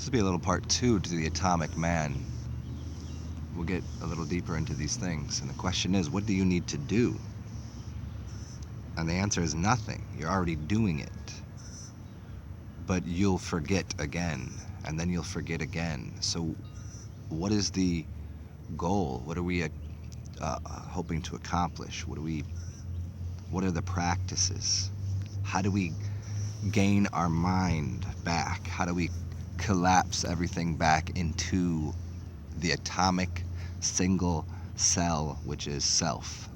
This will be a little part 2 to the atomic man. We'll get a little deeper into these things. And the question is, what do you need to do? And the answer is nothing. You're already doing it. But you'll forget again, and then you'll forget again. So what is the goal? What are we hoping to accomplish? What are the practices? How do we gain our mind back? How do we collapse everything back into the atomic single cell, which is self?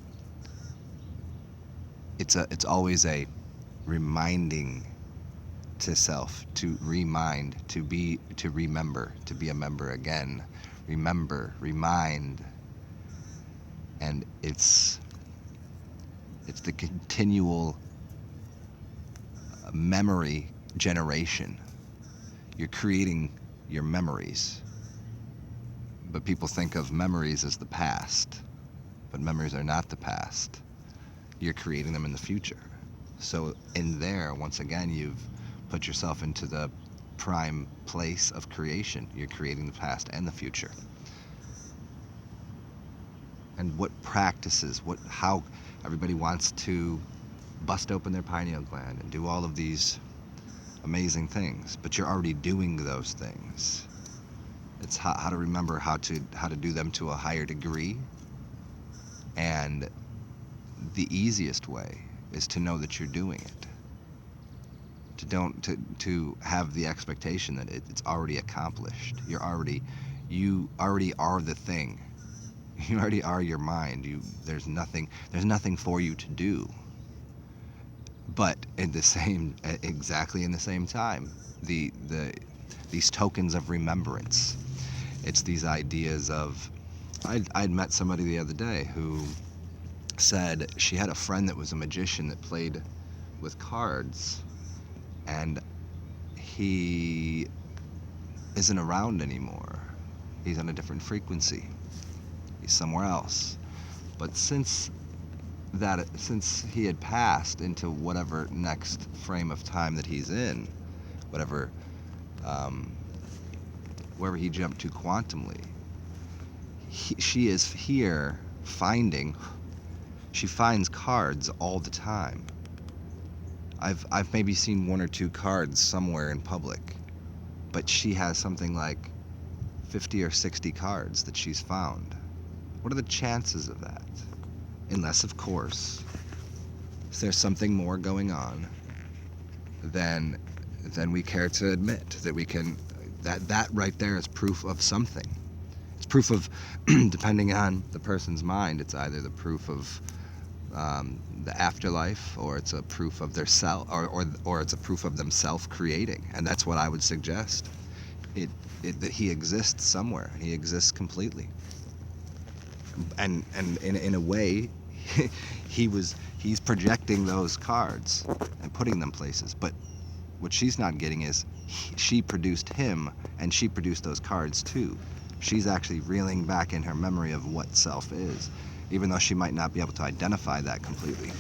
It's always a reminding to self, to remind, to remember, to be a member again. Remember, remind. And it's the continual memory generation. You're creating your memories. But people think of memories as the past. But memories are not the past. You're creating them in the future. So in there, once again, you've put yourself into the prime place of creation. You're creating the past and the future. And what practices, how everybody wants to bust open their pineal gland and do all of these amazing things, but you're already doing those things. It's how to remember how to do them to a higher degree. And the easiest way is to know that you're doing it. To have the expectation that it's already accomplished. You already are the thing. You already are your mind. There's nothing for you to do. But exactly in the same time, these tokens of remembrance. It's these ideas of, I'd met somebody the other day who said she had a friend that was a magician that played with cards, and he isn't around anymore. He's on a different frequency. He's somewhere else. But since he had passed into whatever next frame of time that he's in, whatever, wherever he jumped to quantumly, she is here she finds cards all the time. I've maybe seen 1 or 2 cards somewhere in public, but she has something like 50 or 60 cards that she's found. What are the chances of that? Unless, of course, there's something more going on than we care to admit. That right there is proof of something. It's proof of, depending on the person's mind, it's either the proof of the afterlife, or it's a proof of their self, or it's a proof of themselves creating. And that's what I would suggest. That he exists somewhere. He exists completely. And in a way, he's projecting those cards and putting them places. But what she's not getting is she produced him, and she produced those cards too. She's actually reeling back in her memory of what self is, even though she might not be able to identify that completely.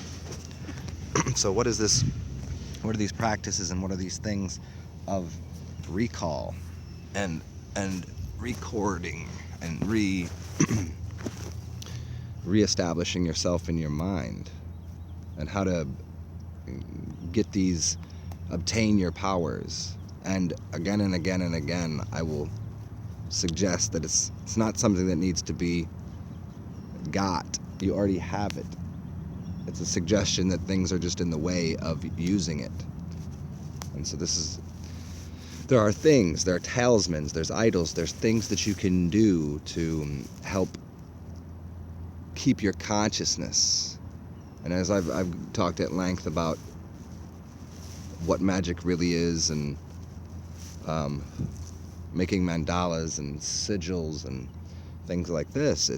So what is this? What are these practices, and what are these things of recall and recording and reestablishing yourself in your mind, and how to obtain your powers? And again and again and again, I will suggest that it's not something that needs to be got. You already have it. It's a suggestion that things are just in the way of using it. And so there are things, there are talismans, there's idols, there's things that you can do to help keep your consciousness. And as I've talked at length about what magic really is, and making mandalas and sigils and things like this,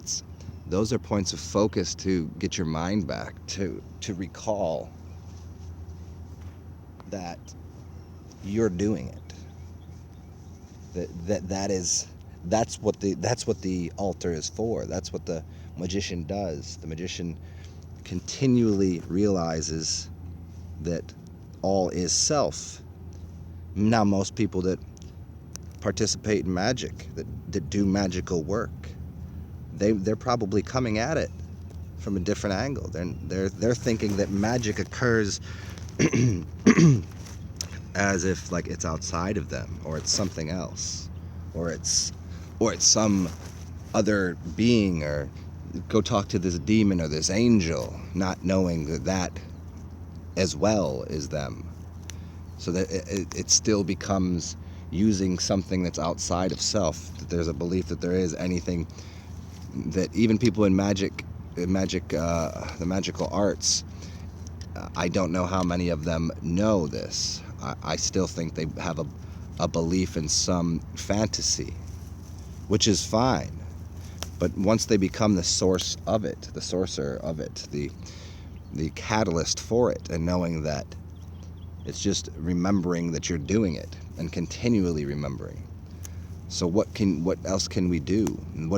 those are points of focus to get your mind back, to recall that you're doing it. That's what the altar is for. That's what the magician does. The magician continually realizes that all is self. Now, most people that participate in magic, that do magical work. They're probably coming at it from a different angle. They're thinking that magic occurs as if like it's outside of them, or it's something else, or it's some other being, or go talk to this demon or this angel, not knowing that as well is them. So that it still becomes using something that's outside of self. That there's a belief that there is anything, that even people in the magical arts, I don't know how many of them know this. I still think they have a belief in some fantasy, which is fine. But once they become the source of it, the sorcerer of it, the catalyst for it, and knowing that it's just remembering that you're doing it and continually remembering. So what else can we do? And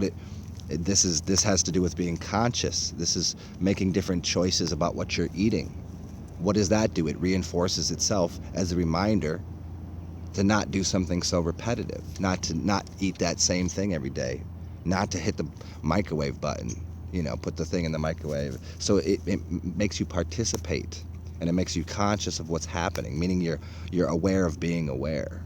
this has to do with being conscious. This is making different choices about what you're eating. What does that do? It reinforces itself as a reminder to not do something so repetitive, not eat that same thing every day, not to hit the microwave button, put the thing in the microwave. So it makes you participate, and it makes you conscious of what's happening, meaning you're aware of being aware.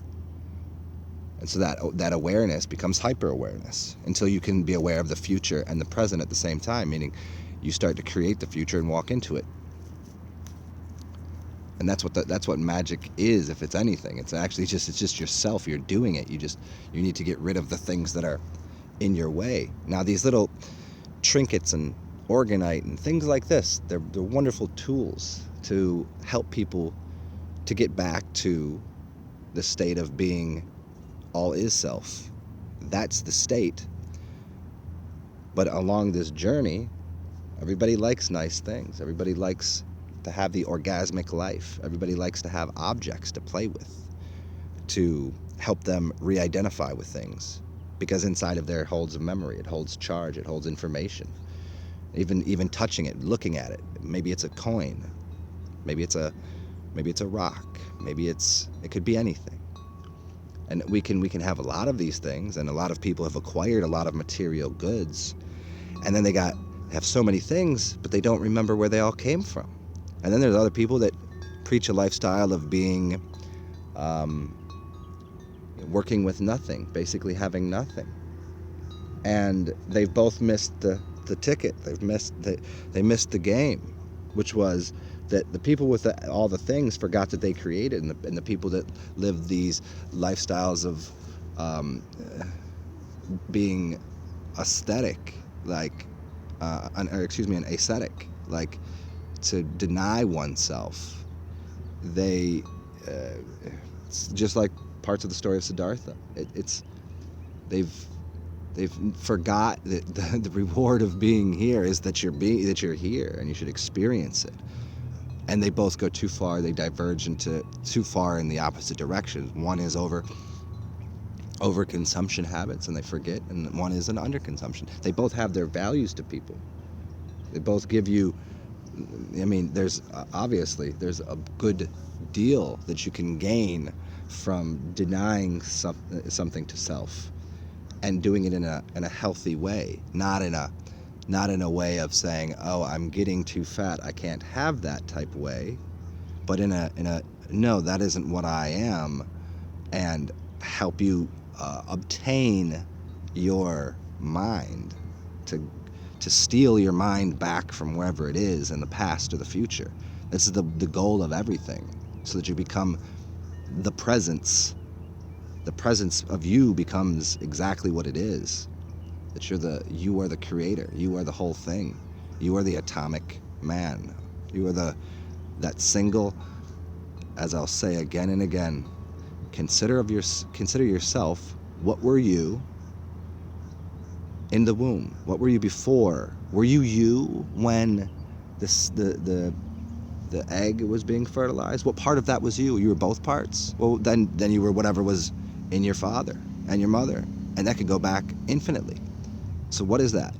And so that awareness becomes hyper-awareness until you can be aware of the future and the present at the same time, meaning you start to create the future and walk into it. And that's what magic is, if it's anything. It's actually just yourself. You're doing it. You need to get rid of the things that are in your way. Now, these little trinkets and organite and things like this, they're wonderful tools to help people to get back to the state of being all is self. That's the state. But along this journey, everybody likes nice things. Everybody likes to have the orgasmic life. Everybody likes to have objects to play with, to help them re-identify with things, because inside of there holds a memory, it holds charge, it holds information. Even touching it, looking at it, maybe it's a coin, maybe it's a rock, maybe it could be anything. And we can have a lot of these things, and a lot of people have acquired a lot of material goods, and then they have so many things, but they don't remember where they all came from. And then there's other people that preach a lifestyle of being, working with nothing, basically having nothing. And they've both missed the ticket. They missed the game, which was that the people with all the things forgot that they created, and the people that lived these lifestyles of being aesthetic, like, an ascetic, like, to deny oneself. It's just like parts of the story of Siddhartha. They've forgot that the reward of being here is that you're here, and you should experience it. And they both go too far. They diverge into too far in the opposite directions. One is overconsumption habits, and they forget, and one is an underconsumption. They both have their values to people. They both give you, there's a good deal that you can gain from denying something to self, and doing it in a healthy way, not in a way of saying, oh, I'm getting too fat, I can't have that type way, but in a no, that isn't what I am, and help you obtain your mind, to steal your mind back from wherever it is, in the past or the future. This is the goal of everything, so that you become the presence. The presence of you becomes exactly what it is. That you are the creator. You are the whole thing. You are the atomic man. You are that single, as I'll say again and again, consider yourself. What were you in the womb? What were you before? Were you when the egg was being fertilized? What part of that was you? You were both parts? Well, then you were whatever was in your father and your mother, and that could go back infinitely. So what is that?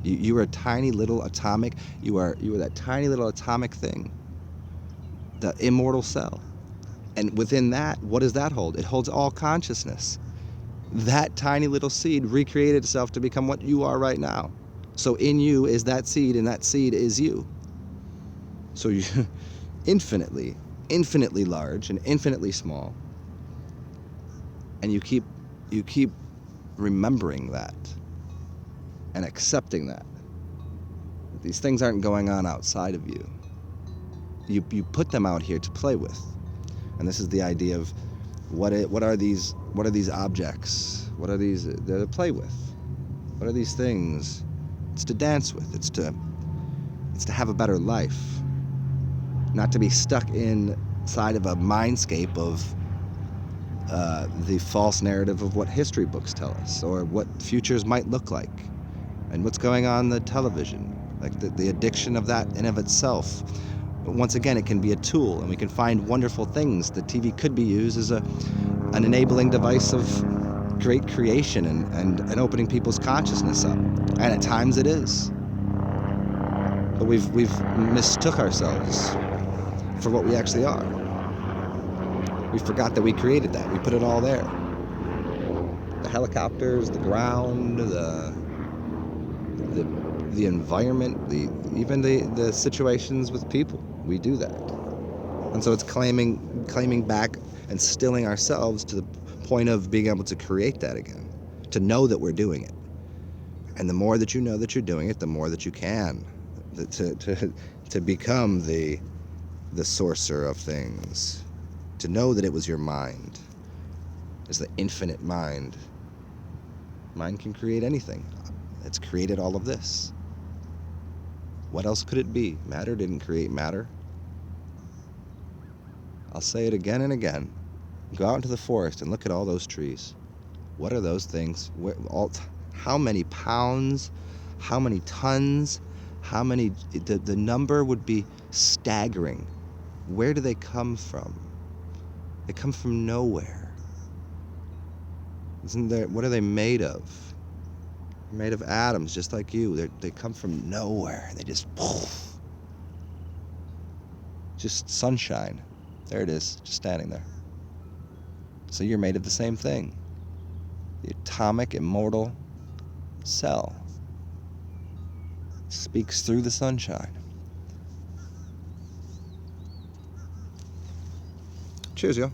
You were a tiny little atomic. You were that tiny little atomic thing, the immortal cell. And within that, what does that hold? It holds all consciousness. that tiny little seed recreated itself to become what you are right now. So in you is that seed, and that seed is you. So you're infinitely large and infinitely small. And you keep remembering that and accepting that. These things aren't going on outside of you. You put them out here to play with. And this is the idea of what are these objects? What are these? They're to play with. What are these things? It's to dance with. It's to have a better life. Not to be stuck inside of a mindscape of the false narrative of what history books tell us, or what futures might look like, and what's going on the television. Like the addiction of that in of itself. But once again, it can be a tool, and we can find wonderful things. The TV could be used as an enabling device of great creation and opening people's consciousness up. And at times it is. But we've mistook ourselves for what we actually are. We forgot that we created that. We put it all there. The helicopters, the ground, the environment, even the situations with people. We do that. And so it's claiming back and stilling ourselves to the point of being able to create that again. To know that we're doing it. And the more that you know that you're doing it, the more that you can. To become the sorcerer of things. To know that it was your mind. It's the infinite mind. Mind can create anything. It's created all of this. What else could it be? Matter didn't create matter. I'll say it again and again. Go out into the forest and look at all those trees. What are those things? How many pounds? How many tons? How many? The number would be staggering. Where do they come from? They come from nowhere. What are they made of? They're made of atoms, just like you. They come from nowhere. They just sunshine. There it is, just standing there. So you're made of the same thing. The atomic, immortal cell speaks through the sunshine. Cheers, yo.